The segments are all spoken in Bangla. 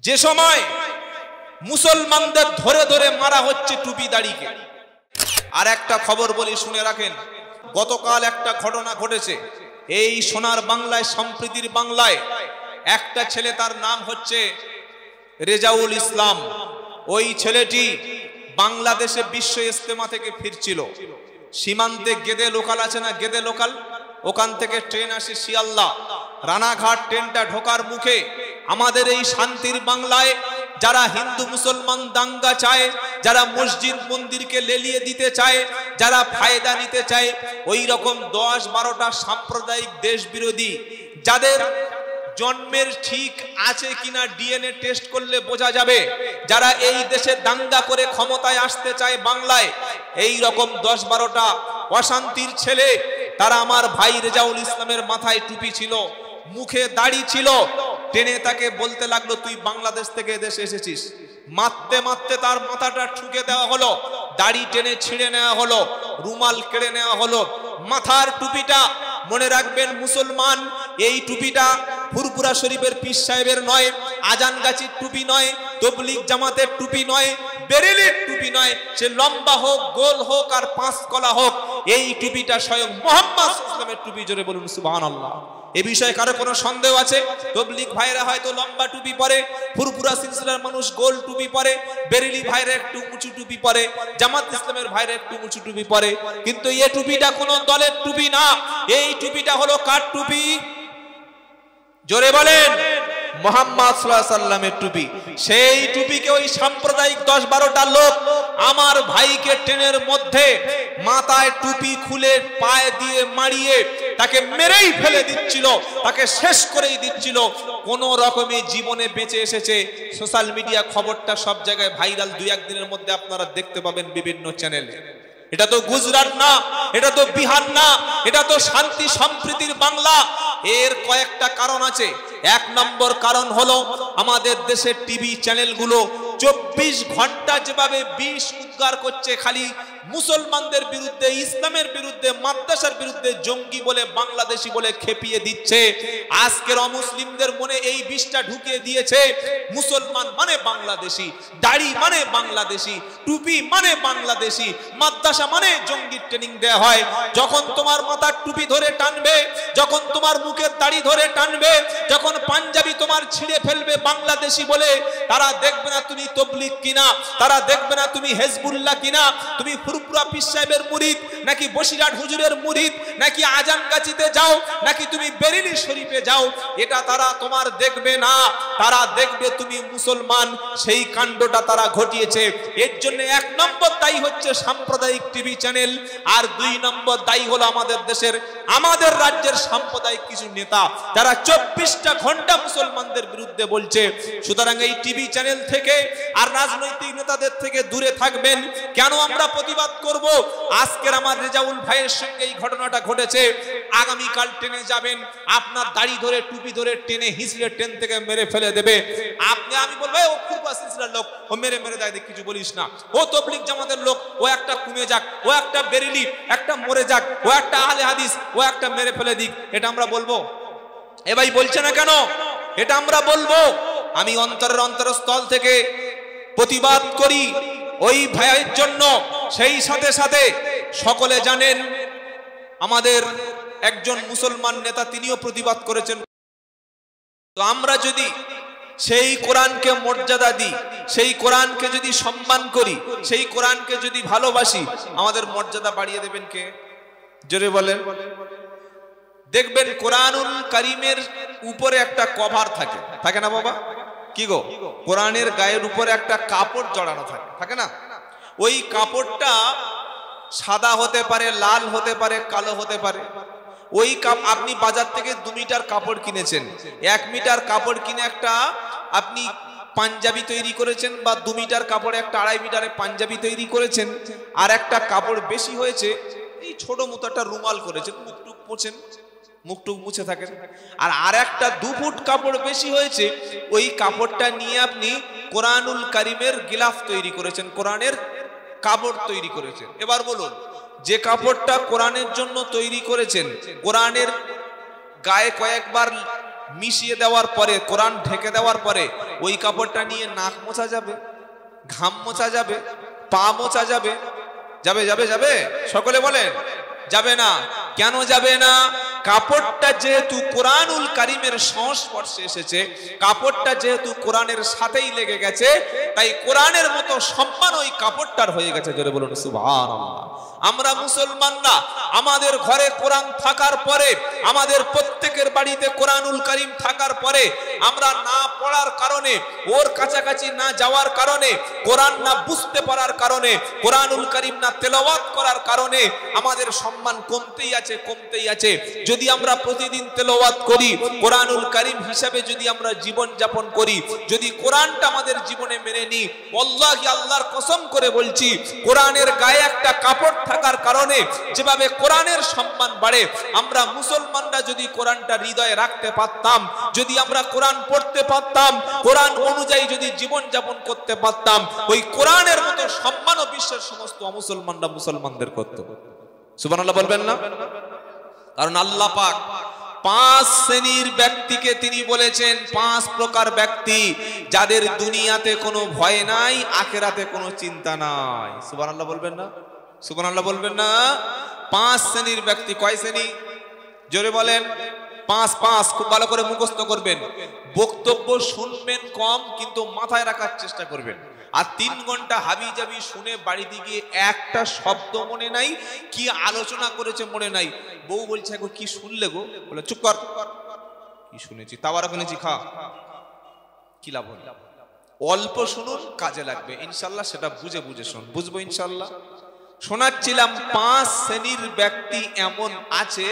যে সময় মুসলমানদের ধরে ধরে মারা হচ্ছে টুপি দাড়িকে। আর একটা খবর বলি, শুনে রাখেন। গতকাল একটা ঘটনা ঘটেছে এই সোনার বাংলায়, সম্প্রীতির বাংলায়। একটা ছেলে, তার নাম হচ্ছে রেজাউল ইসলাম। ওই ছেলেটি বাংলাদেশে বিশ্ব ইজতেমা থেকে ফিরছিল। সীমান্তে গেদে লোকাল আছে না, গেদে লোকাল, ওখান থেকে ট্রেন আসে শিয়ালদা। রানাঘাট ট্রেনটা ঢোকার মুখে আমাদের এই শান্তির বাংলায় যারা হিন্দু মুসলমান দাঙ্গা চায়, যারা মসজিদ মন্দিরকে লেলিয়ে দিতে চায়, যারা ফায়দা নিতে চায়, ওই রকম 10-12টা সাম্প্রদায়িক দেশ বিরোধী, যাদের জন্মের ঠিক আছে কিনা ডিএনএ টেস্ট করলে বোঝা যাবে, যারা এই দেশে দাঙ্গা করে ক্ষমতায় আসতে চায় বাংলায়, এই রকম 10-12টা অশান্তির ছেলে, তারা আমার ভাই রেজাউল ইসলামের মাথায় টুপি ছিল, মুখে দাড়ি ছিল। টেনে তাকে বলতে লাগলো, তুই বাংলাদেশ থেকে এদেশে এসেছিস। মারতে মারতে তার মাথাটা ঠুকে দেওয়া হলো, দাড়ি টেনে ছিঁড়ে নেওয়া হলো, রুমাল কেড়ে নেওয়া হলো। মাথার টুপিটা মনে রাখবেন মুসলমান, এই টুপিটা ফুরপুরা শরীফের পীর সাহেবের নয়, আজানগাছির টুপি নয়, তবলিগ জামাতের টুপি নয়, বেরেলির টুপি নয়। সে লম্বা হোক, গোল হোক আর 5 কলা হোক, এই টুপিটা স্বয়ং মুহাম্মদ সাল্লাল্লাহু আলাইহি ওয়াসাল্লামের টুপি। জোরে বলুন সুবহানাল্লাহ। এ বিষয়ে কারো কোনো সন্দেহ আছে? তবলিগ ভাইরা হয়তো লম্বা টুপি পরে, ফুরফুরা সিলসিলার মানুষ গোল টুপি পরে, বেরেলি ভাইরা একটু উঁচু টুপি পরে, জামাত ইসলামের ভাইরা একটু উঁচু টুপি পরে, কিন্তু এই টুপিটা কোনো দলের টুপি না। এই টুপিটা হলো কার টুপি? জোরে বলেন, মুহাম্মদ সাল্লাল্লাহু আলাইহি ওয়াসাল্লামের টুপি। সেই টুপিকে ওই সাম্প্রদায়িক 10-12টা লোক আমার ভাইকে ট্রেনের মধ্যে মাথায় টুপি খুলে পায়ে দিয়ে মারিয়ে তাকে মেরেই ফেলে দিচ্ছিল, তাকে শেষ করেই দিচ্ছিল। কোন রকমে জীবনে বেঁচে এসেছে। সোশ্যাল মিডিয়া খবরটা সব জায়গায় ভাইরাল, 2-1 দিনের মধ্যে আপনারা দেখতে পাবেন বিভিন্ন চ্যানেলে। এটা তো গুজরাট না, এটা তো বিহার না, এটা তো শান্তি সম্প্রীতির বাংলা। এর কয়েকটা কারণ আছে। 1 নম্বর কারণ হলো আমাদের দেশের টিভি চ্যানেলগুলো 24 ঘন্টা যেভাবে বিষ উদ্গার করছে, খালি মুসলমানদের বিরুদ্ধে, ইসলামের বিরুদ্ধে, মাদ্রাসার বিরুদ্ধে, জঙ্গি বলে, বাংলাদেশি বলে খেপিয়ে দিচ্ছে। আজকের অমুসলিমদের মনে এই বিষটা ঢুকিয়ে দিয়েছে, মুসলমান মানে বাংলাদেশি, দাড়ি মানে বাংলাদেশি, টুপি মানে বাংলাদেশি, মাদ্রাসা মানে জঙ্গির ট্রেনিং দেয়া হয়। যখন তোমার মাথার টুপি ধরে টানবে, যখন তোমার মুখের দাড়ি ধরে টানবে, যখন পাঞ্জাবি তোমার ছিঁড়ে ফেলবে বাংলাদেশি বলে, তারা দেখবে না তুমি তবলিগ কিনা, তারা দেখবে না তুমি হেজবুল্লাহ কিনা, তুমি ফুরফুরা পীর সাহেবের মুরিদ নাকি বসিরহাট হুজুরের মুরিদ, নাকি আজানগাছিতে যাও, নাকি তুমি বেরেলি শরীফে যাও, এটা তারা তোমার দেখবে না। তারা দেখবে তুমি মুসলমান। সেই কাণ্ডটা তারা ঘটিয়েছে। এর জন্য 1 নম্বর দায়ী হচ্ছে সাম্প্রদায়িক টিভি চ্যানেল, আর 2 নম্বর দায়ী হলো আমাদের দেশের, আমাদের রাজ্যের সাম্প্রদায়িক কিছু নেতা, যারা 24টা ঘন্টা মুসলমানদের বিরুদ্ধে বলছে। সুতরাং এই টিভি চ্যানেল থেকে আর রাজনৈতিক নেতাদের থেকে দূরে থাকবেন। কেন আমরা প্রতিবাদ করব? আজকের আমার রেজাউল ভাইয়ের সঙ্গে এই ঘটনাটা ঘটেছে। আগামীকাল ট্রেনে যাবেন, আপনার দাড়ি ধরে টুপি ধরে টেনে হিসলে ট্রেন থেকে মেরে ফেলে দেবে। আমি বলবো, ও ফুরফুরা সিলসিলার লোক, ও মেরে মেরে দেয়, কিছু বলিস না। ও তবলিগ জামাতের লোক, ও একটা কমে যাক, ও একটা বেরেলি, একটা মরে যাক, ও একটা আহলে হাদিস, ও একটা মেরে ফেলে দিক, এটা আমরা বলবো? এ ভাই বলছে না কেন? এটা আমরা বলবো। আমি অন্তরের অন্তরস্থল থেকে প্রতিবাদ করি ওই ভাইয়ের জন্য। সেই সাথে সাথে সকলে জানেন আমাদের একজন মুসলমান নেতা, তিনিও প্রতিবাদ করেছেন। তো আমরা যদি সেই কোরআনকে মর্যাদা দিই, সেই কোরআনকে যদি সম্মান করি, সেই কোরআনকে যদি ভালোবাসি, আমাদের মর্যাদা বাড়িয়ে দেবেন কে? জোরে বলেন। দেখবেন কোরআনুল কারীমের উপরে একটা কভার থাকে, থাকে না বাবা? কি গো, কোরআনের গায়ের উপরে একটা কাপড় জড়ানো থাকে, থাকে না? ওই কাপড়টা সাদা হতে পারে, লাল হতে পারে, কালো হতে পারে। ওই আপনি বাজার থেকে 2 মিটার কাপড় কিনেছেন, 1 মিটার কাপড় কিনে একটা আপনি পাঞ্জাবি তৈরি করেছেন, বা 2 মিটার কাপড়ে একটা 2.5 মিটারে পাঞ্জাবি তৈরি করেছেন। আর একটা কাপড় বেশি হয়েছে, এই ছোট মতো একটা রুমাল করেছেন, মুখটুক মুছেন, মুখটুক মুছে থাকেন। আর একটা 2 ফুট কাপড় বেশি হয়েছে, ওই কাপড়টা নিয়ে আপনি কোরআনুল কারীমের গিলাফ তৈরি করেছেন, কোরআনের কাপড় তৈরি করেছেন। এবার বলুন, যে কাপড়টা কোরআনের জন্য তৈরি করেছেন, কোরআনের গায়ে কয়েকবার মিশিয়ে দেওয়ার পরে, কোরআন ঢেকে দেওয়ার পরে ওই কাপড়টা নিয়ে নাক মোছা যাবে, ঘাম মোছা যাবে, পা মোছা যাবে? যাবে যাবে যাবে? সকলে বলেন যাবে না। কেন যাবে না? কাপড়টা যেহেতু কোরআনুল কারীমের সংস্পর্শে এসেছে, কাপড়টা যেহেতু কোরআনের সাথেই লেগে গেছে, তাই কোরআনের মতো সম্মান ওই কাপড়টার হয়ে গেছে। জোরে বলুন সুবহানাল্লাহ। আমরা মুসলমানরা আমাদের ঘরে কোরআন থাকার পরে, আমাদের প্রত্যেকের বাড়িতে কোরআনুল কারীম থাকার পরে, আমরা না পড়ার কারণে, ওর কাছাকাছি না যাওয়ার কারণে, কোরআন না বুঝতে পারার কারণে, কোরআনুল কারীম না তেলাওয়াত করার কারণে আমাদের সম্মান কমতেই আছে, কমতেই আছে। যদি আমরা প্রতিদিন তেলাওয়াত করি, কোরআনুল কারীম হিসাবে যদি আমরা জীবন যাপন করি, যদি কোরআনটা আমাদের জীবনে মেনে নিই, ওয়াল্লাহি আল্লাহর কসম করে বলছি, কোরআনের গায়ে একটা কাপড় থাকার কারণে যেভাবে কোরআনের সম্মান বাড়ে, আমরা মুসলমানরা যদি কোরআনটা হৃদয়ে রাখতে পারতাম, যদি আমরা কোরআন পড়তে পারতাম, কোরআন অনুযায়ী যদি জীবন যাপন করতে পারতাম, ওই কোরআনের মতো সম্মানও বিশ্বের সমস্ত মুসলমানরা মুসলমানদের করত। সুবহানাল্লাহ বলবেন না? কারণ আল্লাহ পাক 5 শ্রেণীর ব্যক্তিকে তিনি বলেছেন, 5 প্রকার ব্যক্তি যাদের দুনিয়াতে কোনো ভয় নাই, আখিরাতে কোনো চিন্তা নাই। সুবহানাল্লাহ বলবেন না? সুবহানাল্লাহ বলবেন না? 5 শ্রেণীর ব্যক্তি। কয় শ্রেণী? জোরে বলেন। 5 খুব ভালো করে মুখস্থ করবেন। বক্তব্য শুনবেন কম, কিন্তু মাথায় রাখার চেষ্টা করবেন। আর 3 ঘন্টা হাবি জাবি শুনে বাড়িতে গিয়ে একটা শব্দ মনে নাই, কি আলোচনা করেছে মনে নাই। বউ বলছে গো কি শুনলে গো? বলে চুপ কর। কি শুনেছি? তাওয়ারা কিনেছি, খা। কি লাভ হলো? অল্প শুনুন, কাজে লাগবে ইনশাআল্লাহ। সেটা বুঝে বুঝে শুনুন, বুঝবো ইনশাআল্লাহ। শোনাচ্ছিলাম 5 শ্রেণীর ব্যক্তি এমন আছে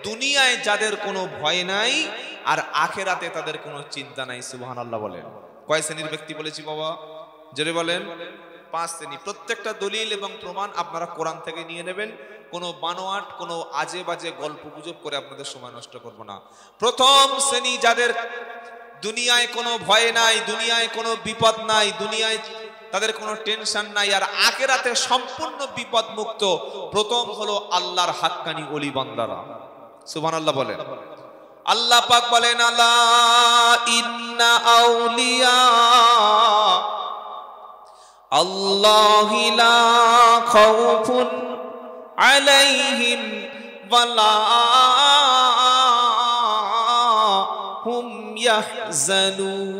দুনিয়ায় যাদের কোনো ভয় নাই, আর আখিরাতে তাদের কোনো চিন্তা নাই। সুবহানাল্লাহ বলেন। কয় শ্রেণীর ব্যক্তি বলেছি বাবা? জোরে বলেন। 5 শ্রেণী। প্রত্যেকটা দলিল এবং প্রমাণ আপনারা কোরআন থেকে নিয়ে নেবেন। কোনো বানোয়াট, কোনো আজে বাজে গল্প গুজব করে আপনাদের সময় নষ্ট করব না। প্রথম শ্রেণী যাদের দুনিয়ায় কোনো ভয় নাই, দুনিয়ায় কোনো বিপদ নাই, দুনিয়ায় তাদের কোনো টেনশন নাই, আর আখিরাতে সম্পূর্ণ বিপদ মুক্ত, প্রথম হলো আল্লাহর হাক্কানি ওলি বান্দারা। সুবহানাল্লাহ বলেন। আল্লাহ পাক বলেন, আলা ইন্না আউলিয়া আল্লাহি লা খাউফুন আলাইহিম ওয়ালা হুম ইয়াহজানুন।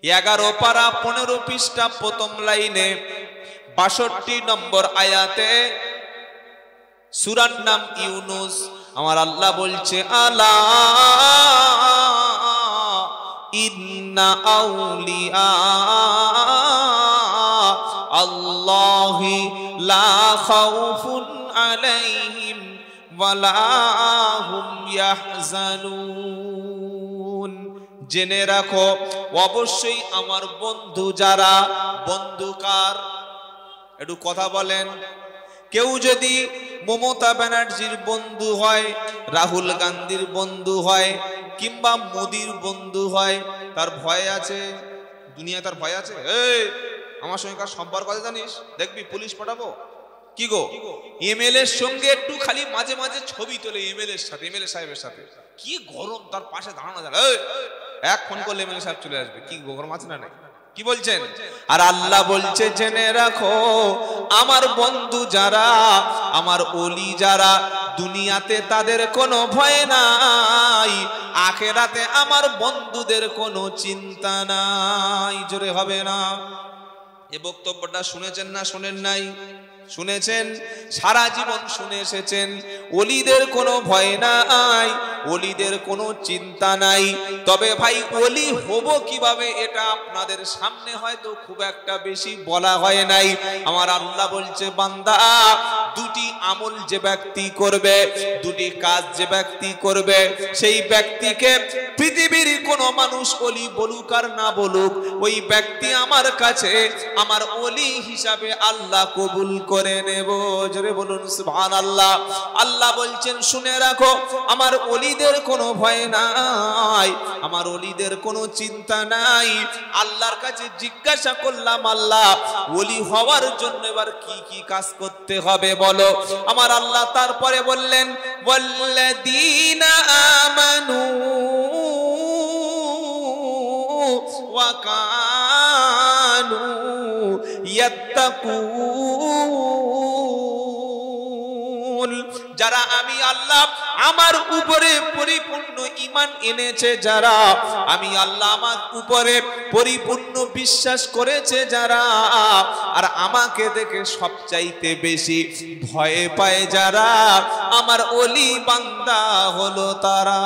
11 পারা 15 পৃষ্ঠা প্রথম লাইনে 62 নম্বর আয়াতে, সূরার নাম ইউনুস। আমার আল্লাহ বলছে, আলা ইন্না আউলিয়া আল্লাহি লা খাউফুন আলাইহিম ওয়ালা হুম ইয়াহজানুন। জেনে রাখো, অবশ্যই আমার বন্ধু যারা, বন্ধু কার? একটু কথা বলেন। কেউ যদি মমতা ব্যানার্জির বন্ধু হয়, রাহুল গান্ধীর বন্ধু হয়, কিংবা মোদির বন্ধু হয়, তার ভয় আছে? দুনিয়া তার ভয় আছে? এই আমার সঙ্গে কার সম্পর্ক আছে জানিস? দেখবি পুলিশ পাঠাবো। কি গো, এমএলএ এর সঙ্গে একটু খালি মাঝে মাঝে ছবি তোলে এমএলএ এর সাথে, এমএলএ সাহেবের সাথে। কি গরম, তার পাশে দাঁড়ানো যায়। এক ফোন করলে এমএলএ সাহেব চলে আসবে। কি গরম আছে না? নাই। কি বলছেন? আর আল্লাহ বলছে, জেনে রাখো আমার বন্ধু যারা, আমার ওলি যারা, দুনিয়াতে তাদের কোনো ভয় নাই, আখিরাতে আমার বন্ধুদের কোনো চিন্তা নাই। জোরে হবে না? এই বক্তব্যটা শুনেছেন না শোনেন নাই? শুনেছেন, সারা জীবন শুনে এসেছেন। ওলিদের কোনো ভয় নাই, ওলিদের কোনো চিন্তা নাই। তবে ভাই ওলি হব কিভাবে, এটা আপনাদের সামনে হয়তো খুব একটা বেশি বলা হয় নাই। আমার আল্লাহ বলছে, বান্দা, 2টি আমল যে ব্যক্তি করবে, 2টি কাজ যে ব্যক্তি করবে, সেই ব্যক্তিকে পৃথিবীর কোনো মানুষ ওলি বলুক আর না বলুক, ওই ব্যক্তি আমার কাছে আমার ওলি হিসাবে আল্লাহ কবুল করে নেব। জোরে বলুন সুবহানাল্লাহ। আল্লাহ বলছেন, শুনে রাখো আমার ওলিদের কোনো ভয় নাই, আমার ওলিদের কোনো চিন্তা নাই। আল্লাহর কাছে জিজ্ঞাসা করলাম, আল্লাহ ওলি হওয়ার জন্য এবার কি কি কাজ করতে হবে বলো। আমার আল্লাহ তারপরে বললেন, ওয়াল্লাযীনা আমানু ওয়া কানু ইয়াত্তাকুন। যারা আমি আল্লাহ আমার উপরে পরিপূর্ণ ঈমান এনেছে, যারা আমি আল্লাহ আমার উপরে পরিপূর্ণ বিশ্বাস করেছে যারা, আর আমাকে দেখে সবচাইতে বেশি ভয় পায় যারা, আমার ওলি বান্দা হলো তারা।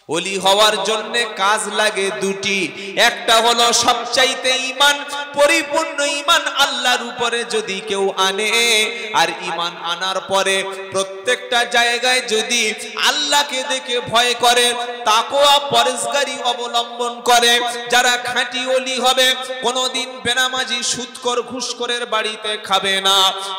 ওলি হওয়ার জন্য কাজ লাগে দুটি, একটা হলো সবচাইতে ঈমান, পরিপূর্ণ ঈমান আল্লাহর উপরে যদি কেউ আনে, আর ঈমান আনার পরে প্রত্যেকটা জায়গায় যদি আল্লাহকে দেখে ভয় করে, তাকওয়া পরহেজগারি অবলম্বন করে, যারা খাঁটি ওলি হবে কোনোদিন বেনামাজি সুদখোর ঘুষখোরের বাড়িতে খাবে না,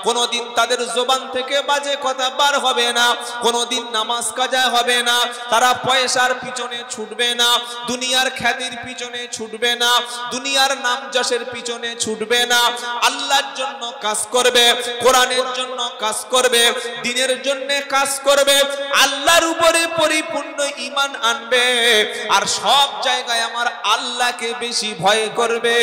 কোনোদিন তাদের জবান থেকে বাজে কথা বার হবে না, কোনোদিন নামাজ কাজা হবে না, তারা পয়সার পিছনে ছুটবে না, দুনিয়ার খ্যাতির পিছনে ছুটবে না, দুনিয়ার নাম যশের পিছনে ছুটবে না, আল্লাহর জন্য কাজ করবে, কোরআনের জন্য কাজ করবে, দ্বীনের জন্য কাজ করবে, আল্লাহর উপরে পরিপূর্ণ ঈমান আনবে, আর সব জায়গায় আমার আল্লাহকে বেশি ভয় করবে।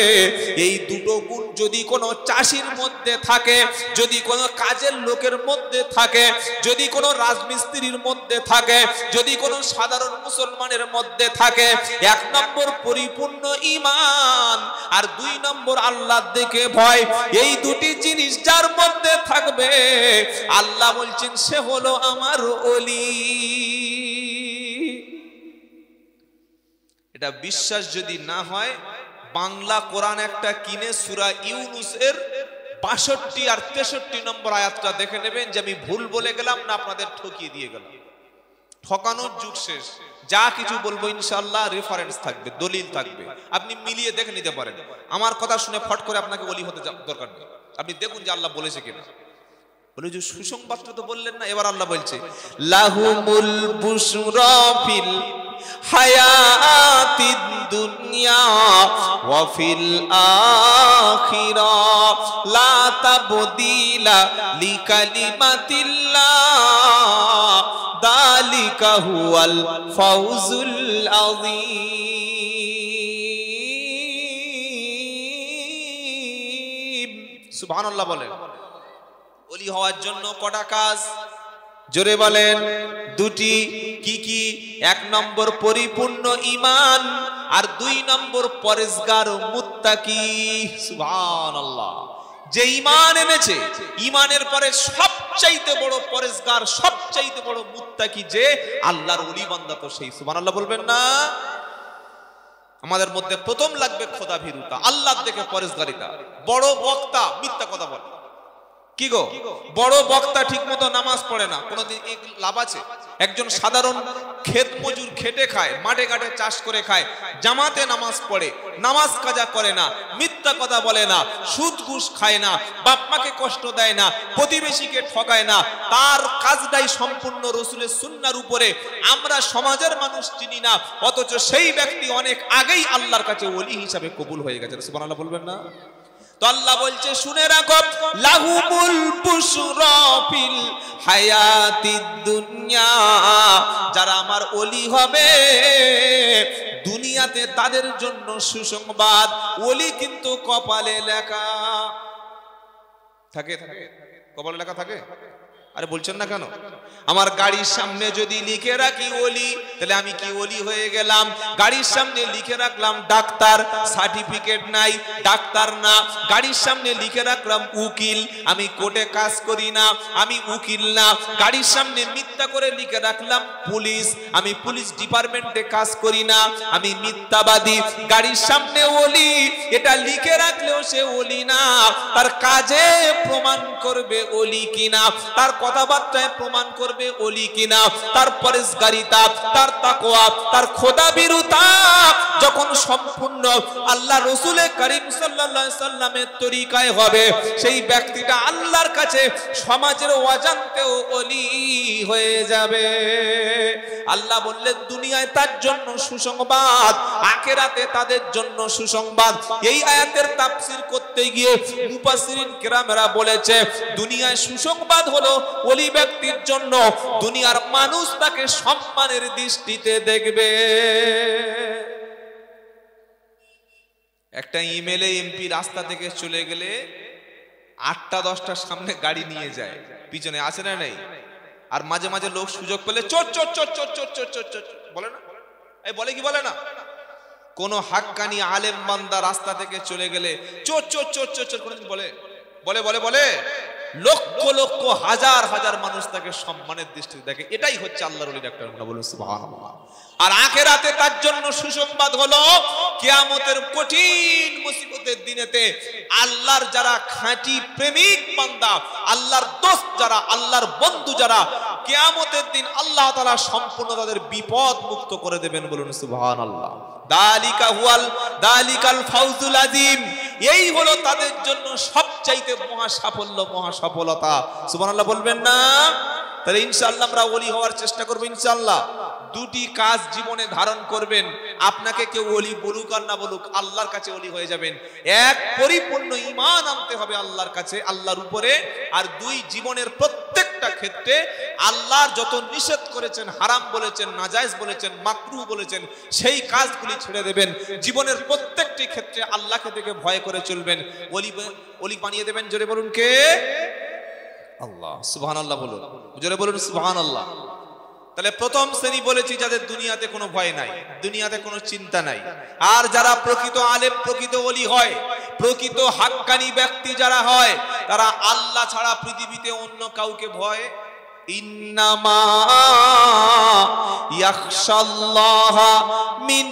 এই দুটো গুণ যদি কোনো চাষির মধ্যে থাকে, যদি কোনো কাজের লোকের মধ্যে থাকে, যদি কোনো রাজমিস্ত্রির মধ্যে থাকে, যদি কোনো সাধারণ মুসলমানের মধ্যে থাকে, এক নম্বর পরিপূর্ণ ঈমান, আর দুই নম্বর আল্লাহর দিকে ভয়, এই দুটি জিনিস যার মধ্যে থাকবে আল্লাহ বলছেন সে হলো আমার ওলি। এটা বিশ্বাস যদি না হয়, বাংলা কোরআন একটা কিনে সূরা ইউনূসের ৬২ আর ৬৩ নম্বর আয়াতটা দেখে নেবেন, যে আমি ভুল বলে গেলাম না আপনাদের ঠকিয়ে দিয়ে গেলাম। ঠকানোর যুগ শেষ, যা কিছু বলবো ইনশাআল্লাহ রেফারেন্স থাকবে, দলিল থাকবে, আপনি মিলিয়ে দেখে নিতে পারেন। আমার কথা শুনে ফট করে আপনাকে ওলি হতে দরকার নেই, আপনি দেখুন যে আল্লাহ বলেছে কিনা। বলে যে সুসংবাদটা তো বললেন না, এবার আল্লাহ বলছে লাহুমুল বুশরা ফিল হায়াতিদ দুনিয়া ওয়া ফিল আখিরাহ লা তাবদীলা লিকালিমাতিল্লাহ যালিকা হুয়াল ফাউজুল আযীম। সুবহানাল্লাহ বলেন। ওলি হওয়ার জন্য কটা কাজ জোরে বলেন? দুটি। কি কি? এক নম্বর পরিপূর্ণ ঈমান, আর দুই নম্বর পরেজগার ও মুত্তাকি। সুবহানাল্লাহ। যে ঈমান এনেছে, ঈমানের পরে সবচাইতে বড় পরেজগার, সবচাইতে বড় মুত্তাকি যে আল্লাহর ওলি বান্দা, তো সেই সুবহানাল্লাহ বলবেন না? আমাদের মধ্যে প্রথম লাগবে খোদা ভীরুতা, আল্লাহর দিকে পরেজগারিতা। বড় বক্তা মিথ্যা কথা বলে, কি গো বড় বক্তা ঠিক মতো নামাজ পড়ে না, কোনোদিন লাভ আছে? একজন সাধারণ ক্ষেত মজুর খেটে খায়, মাঠে ঘাটে চাষ করে খায়, জামাতে নামাজ পড়ে, নামাজ কাজা করে না, মিথ্যা কথা বলে না, সুদ ঘুষ খায় না, বাপ মাকে কষ্ট দেয় না, প্রতিবেশীকে ঠকায় না, তার কাজটাই সম্পূর্ণ রাসূলের সুন্নাহর উপরে। আমরা সমাজের মানুষ চিনি না, অথচ সেই ব্যক্তি অনেক আগেই আল্লাহর কাছে ওলি হিসাবে কবুল হয়ে গেছে। সুবহানাল্লাহ বলবেন না? তো আল্লাহ বলছে শুনে রাখো, লাহুমুল বুশরা ফিল হায়াতিদ দুনিয়া, যারা আমার ওলি হবে দুনিয়াতে তাদের জন্য সুসংবাদ। ওলি কিন্তু কপালে লেখা থাকে, কপালে লেখা থাকে। আরে বলছেন না কেন? আমার গাড়ির সামনে যদি লিখে রাখি ওলি, তাহলে আমি কি ওলি হয়ে গেলাম? গাড়ির সামনে লিখে রাখলাম ডাক্তার, সার্টিফিকেট নাই, ডাক্তার না। গাড়ির সামনে লিখে রাখলাম উকিল, আমি কোর্টে কাজ করি না, আমি উকিল না। গাড়ির সামনে মিথ্যা করে লিখে রাখলাম পুলিশ, আমি পুলিশ ডিপার্টমেন্টে কাজ করি না, আমি মিথ্যাবাদী। গাড়ির সামনে ওলি, এটা লিখে রাখলেও সে ওলি না, তার কাজে প্রমাণ করবে ওলি কিনা, তার কথাবার্তায় প্রমাণ করবে ওলি কিনা, তার পরেজগারিতা, তার তাকওয়া, তার খোদাভীরুতা যখন সম্পূর্ণ আল্লাহ রাসূল করিম সাল্লাল্লাহু আলাইহি সাল্লামের তরিকায় হবে, সেই ব্যক্তিটা আল্লাহর কাছে সমাজের অজান্তেও ওলি হয়ে যাবে। আল্লাহ বললেন দুনিয়ায় তার জন্য সুসংবাদ, আখিরাতে তাদের জন্য সুসংবাদ। এই আয়াতের তাফসীর করতে গিয়ে মুফাসসিরিন কেরামেরা বলেছে দুনিয়ায় সুসংবাদ হলো ওলি ব্যক্তির জন্য, দুনিয়ার মানুষ তাকে সম্মানের দৃষ্টিতে দেখবে। একটা ইমেলে এমপি রাস্তা থেকে চলে গেলে 8টা 10টার সামনে গাড়ি নিয়ে যায়, পিছনে আছে না নেই? আর মাঝে মাঝে লোক সুযোগ পেলে চোর চোর চোর চোর চোর চোর চোর চোর বলে না? এই বলে কি বলে না? কোন হাক্কানি আলেম বান্দা রাস্তা থেকে চলে গেলে চোর চোর চোর চোর চোর কোনদিন বলে? বলে বলে বলে লক্ষ লক্ষ হাজার হাজার মানুষ তাকে সম্মানের দৃষ্টিতে দেখে। এটাই হচ্ছে আল্লাহর ওলি ডাক্তার বলুন সুবহানাল্লাহ। আর আখিরাতে তার জন্য সুসংবাদ হলো কিয়ামতের কঠিন মুসিবতের দিনেতে আল্লাহর যারা খাঁটি প্রেমিক বান্দা, আল্লাহর দোস্ত যারা, আল্লাহর বন্ধু যারা, কিয়ামতের দিন আল্লাহ তাআলা সম্পূর্ণ তাদের বিপদ মুক্ত করে দেবেন বলুন সুবহানাল্লাহ। দালিকাল ফাউজুল আযীম, এই হলো তাদের জন্য সবচাইতে মহা সাফল্য, মহা সফলতা। সুবহানাল্লাহ বলবেন না? তাহলে ইনশাআল্লাহ আমরা ওলি হওয়ার চেষ্টা করব ইনশাআল্লাহ। দুটি কাজ জীবনে ধারণ করবেন, আপনাকে কেউ ওলি বলুক আর না বলুক, আল্লাহর কাছে ওলি হয়ে যাবেন। এক, পরিপূর্ণ ঈমান আনতে হবে আল্লাহর কাছে, আল্লাহর উপরে। আর দুই, জীবনের প্রত্যেকটা ক্ষেত্রে আল্লাহর যত নিষেধ করেছেন, হারাম বলেছেন, নাজায়েজ বলেছেন, মাকরুহ বলেছেন, সেই কাজগুলি ছেড়ে দেবেন। জীবনের প্রত্যেকটি ক্ষেত্রে আল্লাহকে দেখে ভয় করে চলবেন। ওলি বানিয়ে দেবেন। জোরে বলুন কে? আল্লাহ। সুবহানাল্লাহ বলুন, জোরে বলুন সুবহানাল্লাহ। তাহলে প্রথম শ্রেণী বলেছি যাদের দুনিয়াতে কোনো ভয় নাই, দুনিয়াতে কোনো চিন্তা নাই। আর যারা প্রকৃত আলেম, প্রকৃত ওলি হয়, প্রকৃত হাক্কানি ব্যক্তি যারা হয়, তারা আল্লাহ ছাড়া পৃথিবীতে অন্য কাউকে ভয় ইন্নামা ইয়াখশাল্লাহা মিন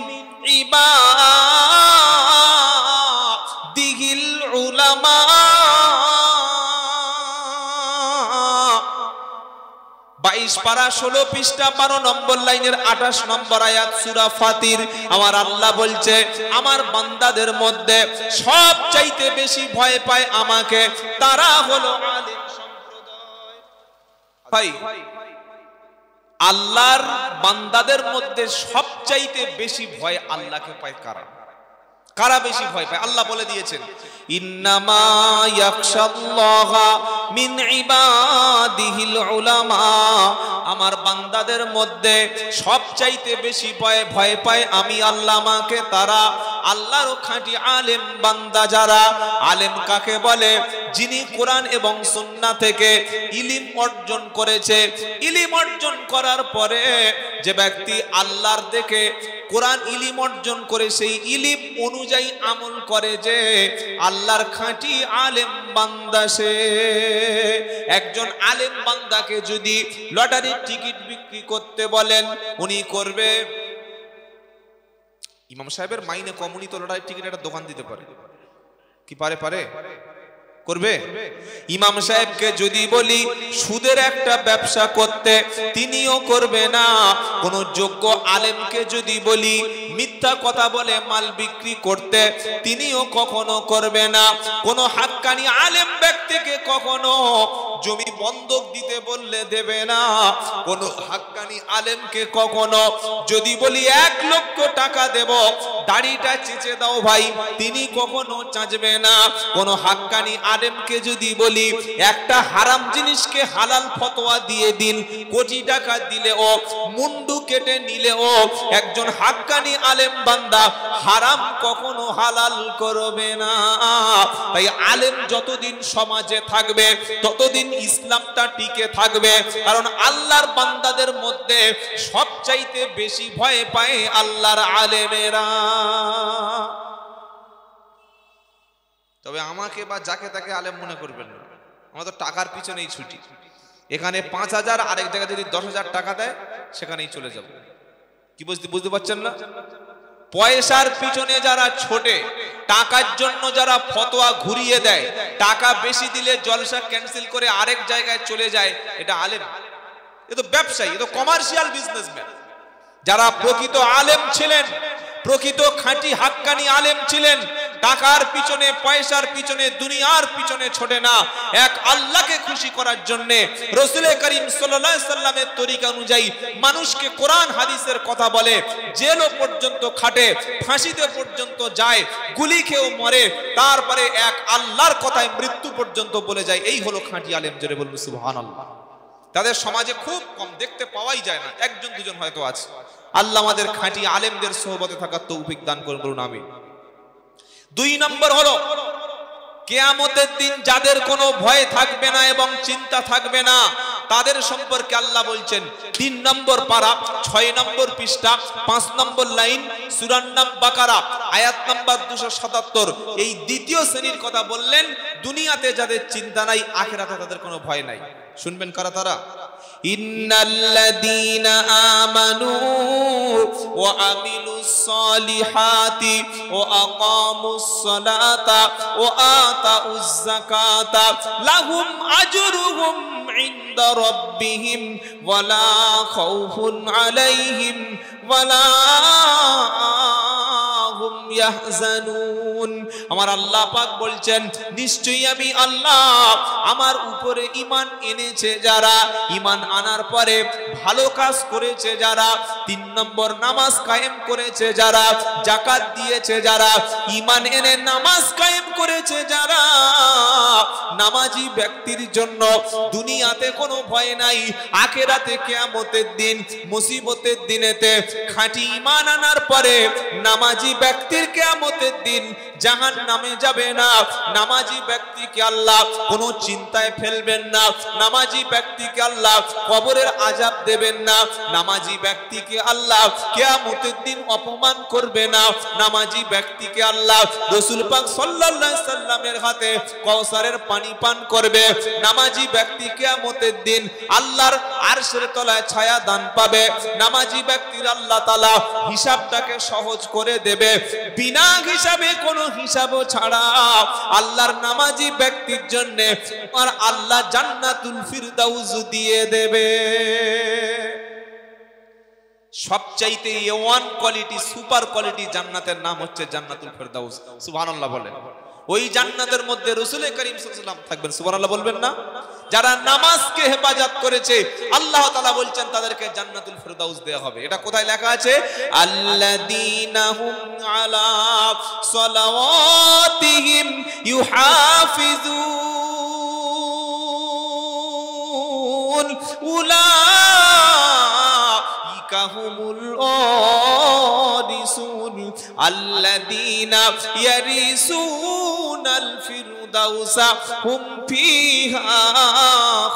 ইবাদিহিল উলামা। 22 পারা 16 পৃষ্ঠা 12 নম্বর লাইনের 28 নম্বর আয়াত সূরা ফাতির। আমার আল্লাহ বলছে আমার বান্দাদের মধ্যে সবচাইতে বেশি ভয় পায় আমাকে, তারা হলো আলেম সম্প্রদায়। ভাই, আল্লাহর বান্দাদের মধ্যে সবচাইতে বেশি ভয় আল্লাহকে পায় কারা? কারা বেশি ভয় পায়? আল্লাহ বলে দিয়েছেন ইন্নামা ইয়াখশাল্লাহা মিন ইবাদিহিল উলামা। আমার বান্দাদের মধ্যে সবচাইতে বেশি ভয় পায় আমি আল্লাহ, আমাকে তারা আল্লাহর খাঁটি আলেম বান্দা যারা। আলেম কাকে বলে? যিনি কোরআন এবং সুন্নাহ থেকে ইলম অর্জন করেছে। ইলম অর্জন করার পরে যে ব্যক্তি আল্লাহর দেখে কোরআন ইলম অর্জন করে সেই ইলম অনুযায়ী আমল করে, যে আল্লাহর খাঁটি আলেম বান্দা সে। একজন আলেম বান্দাকে যদি লটারির টিকিট বিক্রি করতে বলেন, উনি করবে? ইমাম সাহেবের মাইনে কম, উনি তো লটারির টিকিট একটা দোকান দিতে পারে কি? পারে? পারে? করবে? ইমাম সাহেবকে যদি বলি সুদের একটা ব্যবসা করতে, তিনিও করবে না। কোন যোগ্য আলেমকে যদি বলি মিথ্যা কথা বলে মাল বিক্রি করতে, তিনিও কখনো করবে না। কোন হাক্কানি আলেম ব্যক্তিকে কখনো জমি বন্ধক দিতে বললে দেবে না। কোন হাক্কানি আলেমকে কখনো যদি বলি 1 লক্ষ টাকা দেব, দাড়িটা চেঁচে দাও ভাই, তিনি কখনো চাচবে না। কোন হাক্কানি আলেমকে যদি বলি একটা হারাম জিনিসকে হালাল ফতোয়া দিয়ে দিন, কোটি টাকা দিলে ও, মুন্ডু কেটে নিলে ও, একজন হাক্কানি আলেম বান্দা হারাম কখনো হালাল করবে না। তাই আলেম যতদিন সমাজে থাকবে ততদিন ইসলামটা টিকে থাকবে। কারণ আল্লাহর বান্দাদের মধ্যে সবচাইতে বেশি ভয় পায় আল্লাহর আলেমেরা। তবে আমাকে বা যাকে তাকে আলেম মনে করবেন না, আমরা তো টাকার পিছনেই ছুটি। এখানে 5000, আরেক জায়গায় যদি 10,000 টাকা দেয় সেখানেই চলে যাব। কি বুঝতে পারছেন না? পয়সার পিছনে যারা ছোটে, টাকার জন্য যারা ফতোয়া ঘুরিয়ে দেয়, টাকা বেশি দিলে জলসা ক্যান্সেল করে আরেক জায়গায় চলে যায়, এটা আলেম? এ তো ব্যবসায়ী, এ তো কমার্শিয়াল বিজনেসম্যান। যারা প্রকৃত আলেম ছিলেন, প্রকৃত খাঁটি হাক্কানি আলেম ছিলেন, টাকার পিছনে, পয়সার পিছনে, দুনিয়ার পিছনে ছোটে না, এক আল্লাহকে খুশি করার জন্য রাসূল করিম সাল্লাল্লাহু আলাইহি সাল্লামের তরিকা অনুযায়ী মানুষকে কোরআন হাদিসের কথা বলে, জেলও পর্যন্ত খাটে, ফাঁসিতে পর্যন্ত যায়, গুলি খেয়েও মরে, তারপরে এক আল্লাহর কথায় মৃত্যু পর্যন্ত বলে যায়। এই হলো খাঁটি আলেম। জোরে বলুন সুবহানাল্লাহ। তাদের সমাজে খুব কম, দেখতে পাওয়াই যায় না, একজন দুজন হয়তো আছে। আল্লাহ আমাদের খাঁটি আলেমদের সোহবতে থাকার তৌফিক দান করুন, বলুন আমিন। 2 নম্বর হলো কিয়ামতের দিন যাদের কোনো ভয় থাকবে না এবং চিন্তা থাকবে না, তাদের সম্পর্কে আল্লাহ বলছেন 3 নম্বর পারা 6 নম্বর পৃষ্ঠা 5 নম্বর লাইন সূরার নাম বাকারা আয়াত নাম্বার 277। এই দ্বিতীয় শ্রেণীর কথা বললেন, দুনিয়াতে যাদের চিন্তা নাই, আখিরাতে তাদের কোনো ভয় নাই। শুনবেন কারা তারা? ইন্নাল্লাযীনা আমানু ওয়া আমিলুস সালিহাতি ওয়া আকামুস সালাতা ওয়া আতাউজ যাকাতা লাহুম আজরুহুম ইনদা রাব্বিহিম ওয়ালা খাউফুন আলাইহিম ওয়ালা হুম ইয়াহজানুন। আমার আল্লাহ পাক বলছেন, নিশ্চয়ই আমি আল্লাহ আমার উপরে ঈমান এনেছে যারা, ঈমান আনার পরে ভালো কাজ করেছে যারা, 3 নম্বর নামাজ কায়েম করেছে যারা, যাকাত দিয়েছে যারা, ঈমান এনে নামাজ কায়েম করেছে যারা, নামাজি ব্যক্তির জন্য দুনিয়াতে কোনো ভয় নাই, আখিরাতে কিয়ামতের দিন মুসিবতের দিনেতে খাঁটি ঈমান আনার পরে নামাজি ব্যক্তির কিয়ামতের দিন জাহান্নামে যাবে না। নামাজি ব্যক্তিকে আল্লাহ কোনো চিন্তায় ফেলবেন না, নামাজি ব্যক্তিকে আল্লাহ কবরের আযাব দেবেন না, নামাজি ব্যক্তিকে আল্লাহ কিয়ামতের দিন অপমান করবে না, নামাজি ব্যক্তিকে আল্লাহ রাসূল পাক সাল্লাল্লাহু আলাইহি সাল্লামের হাতে কাউসারের পানি পান করবে, নামাজি ব্যক্তি কিয়ামতের দিন আল্লাহর আরশের তলায় ছায়া দান পাবে, নামাজি ব্যক্তির আল্লাহ তাআলা হিসাবটাকে সহজ করে দেবে, বিনা হিসাবে কোনো হিসাবও ছাড়া আল্লাহর নামাজি ব্যক্তির জন্য আর আল্লাহ জান্নাতুল ফিরদাউস দিয়ে দেবে। সবচাইতে A1 কোয়ালিটি, সুপার কোয়ালিটি জান্নাতের নাম হচ্ছে জান্নাতুল ফিরদাউস। সুবহানাল্লাহ বলেন। ওই জান্নাতের মধ্যে রাসূল করিম সাল্লাল্লাহু আলাইহি ওয়াসাল্লাম থাকবেন। সুবহানাল্লাহ বলবেন না? যারা নামাজকে হেফাজত করেছে আল্লাহ তাআলা বলছেন তাদেরকে জান্নাতুল ফিরদাউস দেয়া হবে। এটা কোথায় লেখা আছে? আল্লাযীনা হুম আলা সালাওয়াতিহিম ইউহাফিজুন উলাইকা হুমুল ওয়ারিসুন আল্লাযীনা ইয়ারিসুনাল ফিরদাউসা হুম ফিহা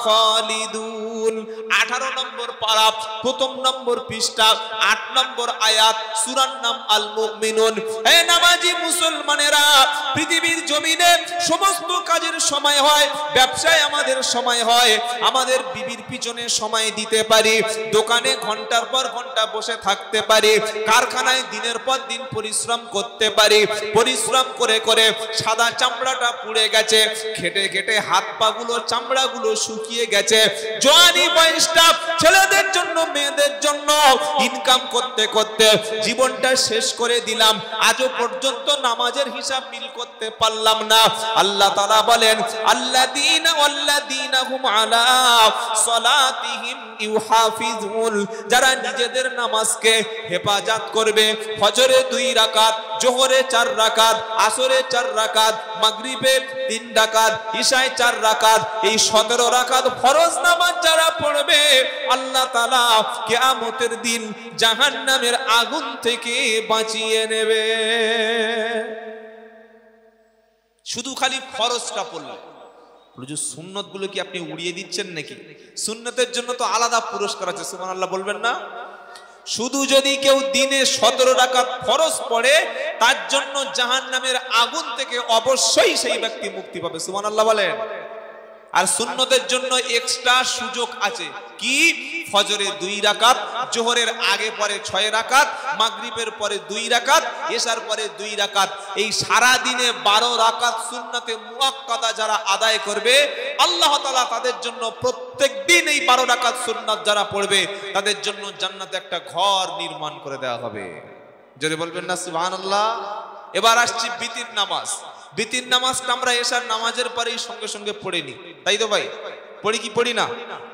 খালিদুন। 18 নম্বর পারা 1 নম্বর পৃষ্ঠা 8 নম্বর আয়াত সূরার নাম আল মুমিনুন। হে নামাজি মুসলমানেরা, পৃথিবীর জমিনে সমস্ত কাজের সময় হয়, ব্যবসায় আমাদের সময় হয়, আমাদের বিবির পিছনে সময় দিতে পারি, দোকানে ঘন্টার পর ঘন্টা বসে থাকতে পারি, কারখানায় দিনের পর দিন পরিশ্রম করতে পারি, পরিশ্রম করে করে সাদা চামড়াটা পুড়ে গেছে, খেটে খেটে হাত পা গুলো চামড়া গুলো শুকিয়ে গেছে, জওয়ানি বয়সটা ছেলেদের জন্য মেয়েদের জন্য ইনকাম করতে করতে জীবনটা শেষ করে দিলাম, আজও পর্যন্ত নামাজের হিসাব মিল করতে পারলাম না। আল্লাহ তাআলা বলেন, আল্লাযীনা হুম আলা সালাতিহিম ইউহাফিজুন, যারা নিজেদের নামাজকে হেফাজত করবে, ফজরে 2 রাকাত, জোহরে 4 রাকাত, আসরে 4 রাকাত, মাগরিবে 3 রাকাত, ইশায় 4 রাকাত, এই 17 রাকাত ফরজ নামাজ যারা পড়বে আল্লাহ তাআলা কিয়ামতের দিন জাহান্নামের আগুন থেকে বাঁচিয়ে নেবে। শুধু খালি ফরজটা পড়লে, সুন্নত গুলো কি আপনি উড়িয়ে দিচ্ছেন নাকি? সুন্নতের জন্য তো আলাদা পুরস্কার আছে। সুবহানাল্লাহ বলবেন না? শুধু যদি কেউ দিনে 17 রাকাত ফরজ পড়ে তার জন্য জাহান্নামের আগুন থেকে অবশ্যই সেই ব্যক্তি মুক্তি পাবে। সুবহানাল্লাহ বলেন। আর সুন্নতের জন্য এক্সট্রা সুযোগ আছে কি? ফজরে 2 রাকাত, জোহরের আগে পরে 6 রাকাত, মাগরিবের পরে 2 রাকাত, এশার পরে 2 রাকাত, এই সারা দিনে 12 রাকাত সুন্নতে মুআক্কাদা যারা আদায় করবে আল্লাহ তাআলা তাদের জন্য প্রত্যেক দিন এই 12 রাকাত সুন্নাত যারা পড়বে তাদের জন্য জান্নাতে একটা ঘর নির্মাণ করে দেওয়া হবে। যদি বলবেন না সুবহানাল্লাহ। এবার আসছি বিতির নামাজ। বিতির নামাজটা আমরা এশার নামাজের পরেই সঙ্গে সঙ্গে পড়ে নি, তাই তো ভাই? পড়ি কি পড়ি না?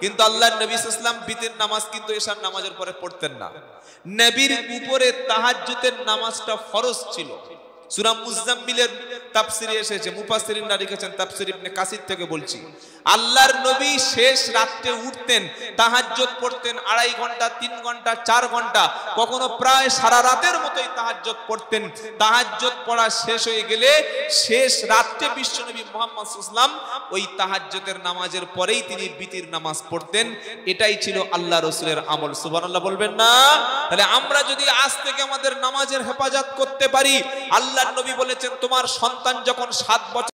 কিন্তু আল্লাহর নবী সাল্লাল্লাহু আলাইহি ওয়াসাল্লাম বিতির নামাজ কিন্তু এশার নামাজের পরে পড়তেন না। নবীর উপরে তাহাজ্জুদের নামাজটা ফরজ ছিল। সূরা মুজাম্মিলের তাফসিরে এসেছে, মুফাসসিরিনরা লিখেছেন, তাফসির ইবনে কাসির থেকে বলছি, আল্লাহর নবী শেষ রাতে উঠতেন, তাহাজ্জুদ পড়তেন 2.5 ঘন্টা, 3 ঘন্টা, 4 ঘন্টা, কখনো প্রায় সারা রাতের মতোই তাহাজ্জুদ পড়তেন। তাহাজ্জুদ পড়া শেষ হয়ে গেলে শেষ রাতে বিশ্বনবী মুহাম্মদ সাল্লাল্লাহু আলাইহি ওয়াসাল্লাম ওই তাহাজ্জুদের নামাজের পরেই তিনি বিতির নামাজ পড়তেন। এটাই ছিল আল্লাহ রাসূলের আমল। সুবহানাল্লাহ বলবেন না? তাহলে আমরা যদি আজ থেকে আমাদের নামাজের হেফাজত করতে পারি, আল্লাহর নবী বলেছেন তোমার সন্তান যখন 7 বছর